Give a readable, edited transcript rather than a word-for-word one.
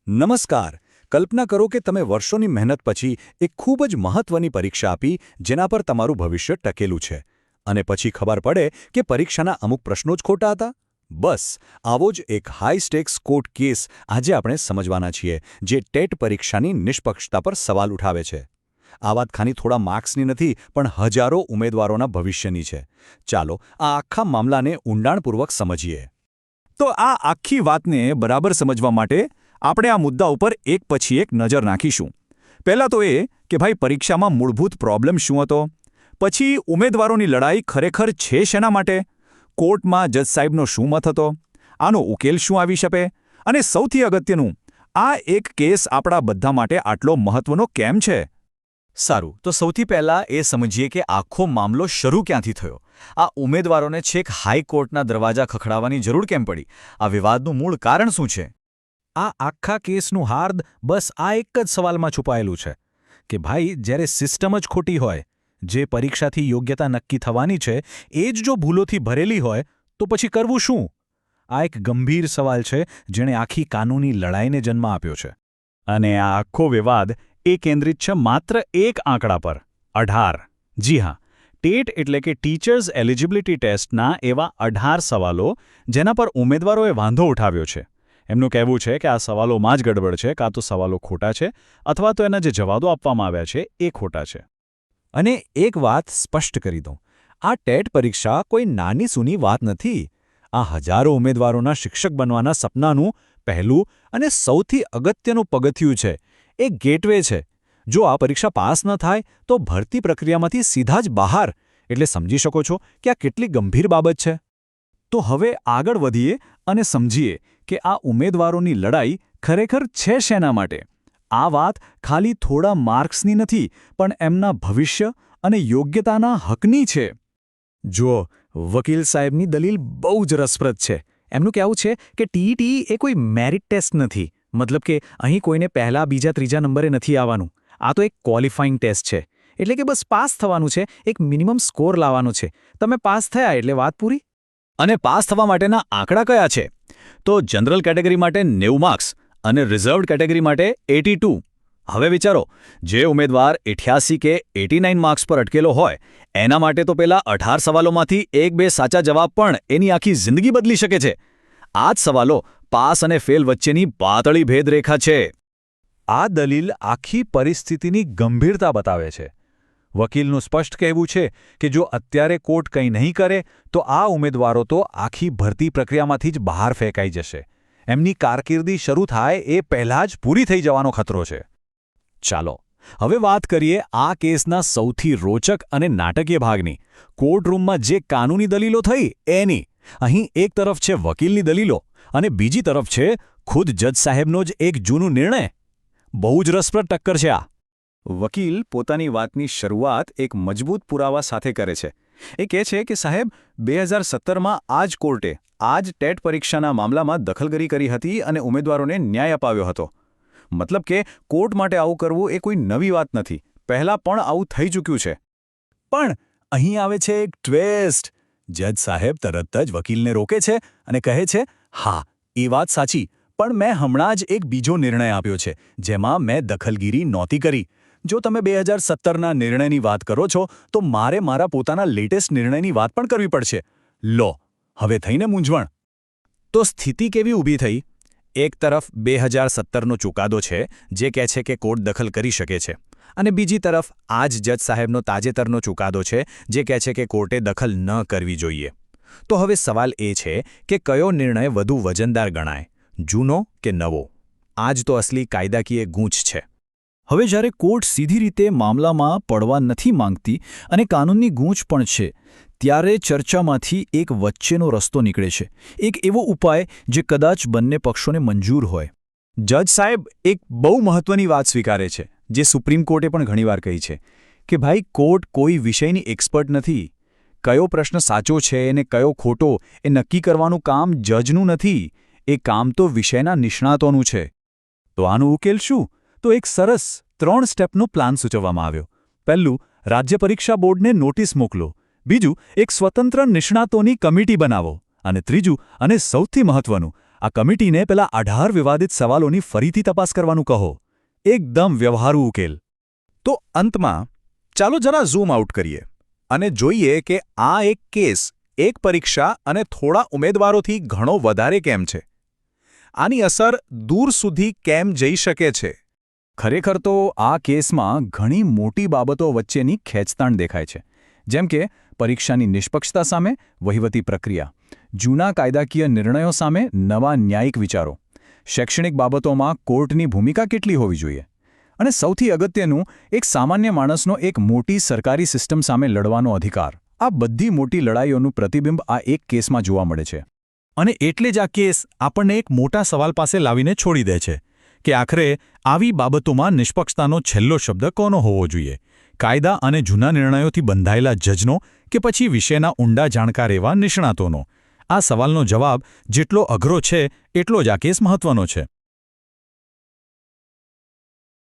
નમસ્કાર. કલ્પના કરો કે તમે વર્ષોની મહેનત પછી એક ખૂબ જ મહત્વની પરીક્ષા આપી જેના પર તમારું ભવિષ્ય ટકેલું છે અને પછી ખબર પડે કે પરીક્ષાના અમુક પ્રશ્નો જ ખોટા હતા. બસ આવો જ એક હાઈ સ્ટેક્સ કોર્ટ કેસ આજે આપણે સમજવાના છીએ જે ટેટ પરીક્ષાની નિષ્પક્ષતા પર સવાલ ઉઠાવે છે. આ વાત ખાલી થોડા માર્ક્સની નથી પણ હજારો ઉમેદવારોના ભવિષ્યની છે. ચાલો આ આખા મામલાને ઊંડાણપૂર્વક સમજીએ. તો આ આખી વાતને બરાબર સમજવા માટે આપણે આ મુદ્દા ઉપર એક પછી એક નજર નાખીશું. પહેલાં તો એ કે ભાઈ પરીક્ષામાં મૂળભૂત પ્રોબ્લેમ શું હતો, પછી ઉમેદવારોની લડાઈ ખરેખર છે શેના માટે, કોર્ટમાં જજ સાહેબનો શું મત હતો, આનો ઉકેલ શું આવી શકે, અને સૌથી અગત્યનું, આ એક કેસ આપણા બધા માટે આટલો મહત્વનો કેમ છે. સારું, તો સૌથી પહેલાં એ સમજીએ કે આખો મામલો શરૂ ક્યાંથી થયો. આ ઉમેદવારોને છેક હાઈકોર્ટના દરવાજા ખખડાવવાની જરૂર કેમ પડી? આ વિવાદનું મૂળ કારણ શું છે? આ આખા કેસનું હાર્દ બસ આ એક જ સવાલમાં છુપાયેલું છે કે ભાઈ જ્યારે સિસ્ટમ જ ખોટી હોય, જે પરીક્ષાથી યોગ્યતા નક્કી થવાની છે એ જ જો ભૂલોથી ભરેલી હોય તો પછી કરવું શું? આ એક ગંભીર સવાલ છે જેણે આખી કાનૂની લડાઈને જન્મ આપ્યો છે. અને આ આખો વિવાદ એ કેન્દ્રિત છે માત્ર એક આંકડા પર, 18. જી હા, ટેટ એટલે કે ટીચર્સ એલિજિબિલિટી ટેસ્ટના એવા 18 સવાલો જેના પર ઉમેદવારોએ વાંધો ઉઠાવ્યો છે. એમનું કહેવું છે કે આ સવાલોમાં જ ગડબડ છે, કાં તો સવાલો ખોટા છે અથવા તો એના જે જવાબો આપવામાં આવ્યા છે એ ખોટા છે. અને એક વાત સ્પષ્ટ કરી દઉં, આ ટેટ પરીક્ષા કોઈ નાની સૂની વાત નથી. આ હજારો ઉમેદવારોના શિક્ષક બનવાના સપનાનું પહેલું અને સૌથી અગત્યનું પગથિયું છે. એક ગેટવે છે. જો આ પરીક્ષા પાસ ન થાય તો ભરતી પ્રક્રિયામાંથી સીધા જ બહાર. એટલે સમજી શકો છો કે આ કેટલી ગંભીર બાબત છે. તો હવે આગળ વધીએ અને સમજીએ કે આ ઉમેદવારોની લડાઈ ખરેખર છે શેના માટે. આ વાત ખાલી થોડા માર્ક્સની નથી પણ એમના ભવિષ્ય અને યોગ્યતાના હકની છે. જુઓ, વકીલ સાહેબની દલીલ બહુ જ રસપ્રદ છે. એમનું કહેવું છે કે ટીઈટી એ કોઈ મેરિટ ટેસ્ટ નથી. મતલબ કે અહીં કોઈને પહેલા, બીજા, ત્રીજા નંબરે નથી આવવાનું. આ તો એક ક્વોલિફાઇંગ ટેસ્ટ છે. એટલે કે બસ પાસ થવાનું છે, એક મિનિમમ સ્કોર લાવવાનો છે. તમે પાસ થયા એટલે વાત પૂરી. અને પાસ થવા માટેના આંકડા કયા છે? તો જનરલ કેટેગરી માટે 90 માર્ક્સ અને રિઝર્વ્ડ કેટેગરી માટે 82. હવે વિચારો, જે ઉમેદવાર 88 કે 89 માર્ક્સ પર અટકેલો હોય એના માટે તો પેલા 18 સવાલોમાંથી 1-2 સાચા જવાબ પણ એની આખી જિંદગી બદલી શકે છે. આ જ સવાલો પાસ અને ફેલ વચ્ચેની પાતળી ભેદરેખા છે. આ દલીલ આખી પરિસ્થિતિની ગંભીરતા બતાવે છે. વકીલનું સ્પષ્ટ કહેવું છે કે જો અત્યારે કોર્ટ કંઈ નહીં કરે તો આ ઉમેદવારો તો આખી ભરતી પ્રક્રિયામાંથી જ બહાર ફેંકાઈ જશે. એમની કારકિર્દી શરૂ થાય એ પહેલાં જ પૂરી થઈ જવાનો ખતરો છે. ચાલો હવે વાત કરીએ આ કેસના સૌથી રોચક અને નાટકીય ભાગની, કોર્ટરૂમમાં જે કાનૂની દલીલો થઈ એની. અહીં એક તરફ છે વકીલની દલીલો અને બીજી તરફ છે ખુદ જજ સાહેબનો જ એક જૂનું નિર્ણય. બહુ જ રસપ્રદ ટક્કર છે આ. વકીલ પોતાની વાતની શરૂઆત એક મજબૂત પુરાવા સાથે કરે છે. એ કહે છે કે સાહેબ, 2017માં આ જ કોર્ટે આ જ ટેટ પરીક્ષાના મામલામાં દખલગીરી કરી હતી અને ઉમેદવારોને ન્યાય અપાવ્યો હતો. મતલબ કે કોર્ટ માટે આવું કરવું એ કોઈ નવી વાત નથી, પહેલાં પણ આવું થઈ ચૂક્યું છે. પણ અહીં આવે છે એક ટ્વિસ્ટ. જજ સાહેબ તરત જ વકીલને રોકે છે અને કહે છે, હા, એ વાત સાચી, પણ મેં હમણાં જ એક બીજો નિર્ણય આપ્યો છે જેમાં મેં દખલગીરી નહોતી કરી. જો તમે 2017ના નિર્ણયની વાત કરો છો તો મારે મારા પોતાના લેટેસ્ટ નિર્ણયની વાત પણ કરવી પડશે. લો, હવે થઈને મૂંઝવણ. તો સ્થિતિ કેવી ઊભી થઈ? એક તરફ 2017નો ચુકાદો છે જે કહે છે કે કોર્ટ દખલ કરી શકે છે અને બીજી તરફ આ જ જજ સાહેબનો તાજેતરનો ચુકાદો છે જે કહે છે કે કોર્ટે દખલ ન કરવી જોઈએ. તો હવે સવાલ એ છે કે કયો નિર્ણય વધુ વજનદાર ગણાય, જૂનો કે નવો? આ જ તો અસલી કાયદાકીય ગૂંચ છે. હવે જ્યારે કોર્ટ સીધી રીતે મામલામાં પડવા નથી માંગતી અને કાનૂનની ગૂંચ પણ છે, ત્યારે ચર્ચામાંથી એક વચ્ચેનો રસ્તો નીકળે છે. એક એવો ઉપાય જે કદાચ બંને પક્ષોને મંજૂર હોય. જજ સાહેબ એક બહુ મહત્વની વાત સ્વીકારે છે જે સુપ્રીમ કોર્ટે પણ ઘણીવાર કહી છે કે ભાઈ, કોર્ટ કોઈ વિષયની એક્સપર્ટ નથી. કયો પ્રશ્ન સાચો છે અને કયો ખોટો એ નક્કી કરવાનું કામ જજનું નથી. એ કામ તો વિષયના નિષ્ણાતોનું છે. તો આનો ઉકેલ શું? તો એક સરસ 3 સ્ટેપનો પ્લાન સૂચવવામાં આવ્યો. પહેલું, રાજ્ય પરીક્ષા બોર્ડને નોટિસ મોકલો. બીજું, એક સ્વતંત્ર નિષ્ણાતોની કમિટી બનાવો. અને ત્રીજું અને સૌથી મહત્વનું, આ કમિટીને પેલા 18 વિવાદિત સવાલોની ફરીથી તપાસ કરવાનું કહો. એકદમ વ્યવહારુ ઉકેલ. તો અંતમાં ચાલો જરા ઝૂમ આઉટ કરીએ અને જોઈએ કે આ એક કેસ એક પરીક્ષા અને થોડા ઉમેદવારોથી ઘણો વધારે કેમ છે. આની અસર દૂર સુધી કેમ જઈ શકે છે. ખરેખર તો આ કેસમાં ઘણી મોટી બાબતો વચ્ચેની ખેંચતાણ દેખાય છે. જેમ કે પરીક્ષાની નિષ્પક્ષતા સામે વહીવટી પ્રક્રિયા, જૂના કાયદાકીય નિર્ણયો સામે નવા ન્યાયિક વિચારો, શૈક્ષણિક બાબતોમાં કોર્ટની ભૂમિકા કેટલી હોવી જોઈએ, અને સૌથી અગત્યનું એક સામાન્ય માણસનો એક મોટી સરકારી સિસ્ટમ સામે લડવાનો અધિકાર. આ બધી મોટી લડાઈઓનું પ્રતિબિંબ આ એક કેસમાં જોવા મળે છે. અને એટલે જ આ કેસ આપણને એક મોટા સવાલ પાસે લાવીને છોડી દે છે કે આખરે આવી બાબતોમાં નિષ્પક્ષતાનો છેલ્લો શબ્દ કોનો હોવો જોઈએ? કાયદા અને જૂના નિર્ણયોથી બંધાયેલા જજનો કે પછી વિષયના ઊંડા જાણકાર એવા નિષ્ણાતોનો? આ સવાલનો જવાબ જેટલો અઘરો છે એટલો જ આ કેસ મહત્વનો છે.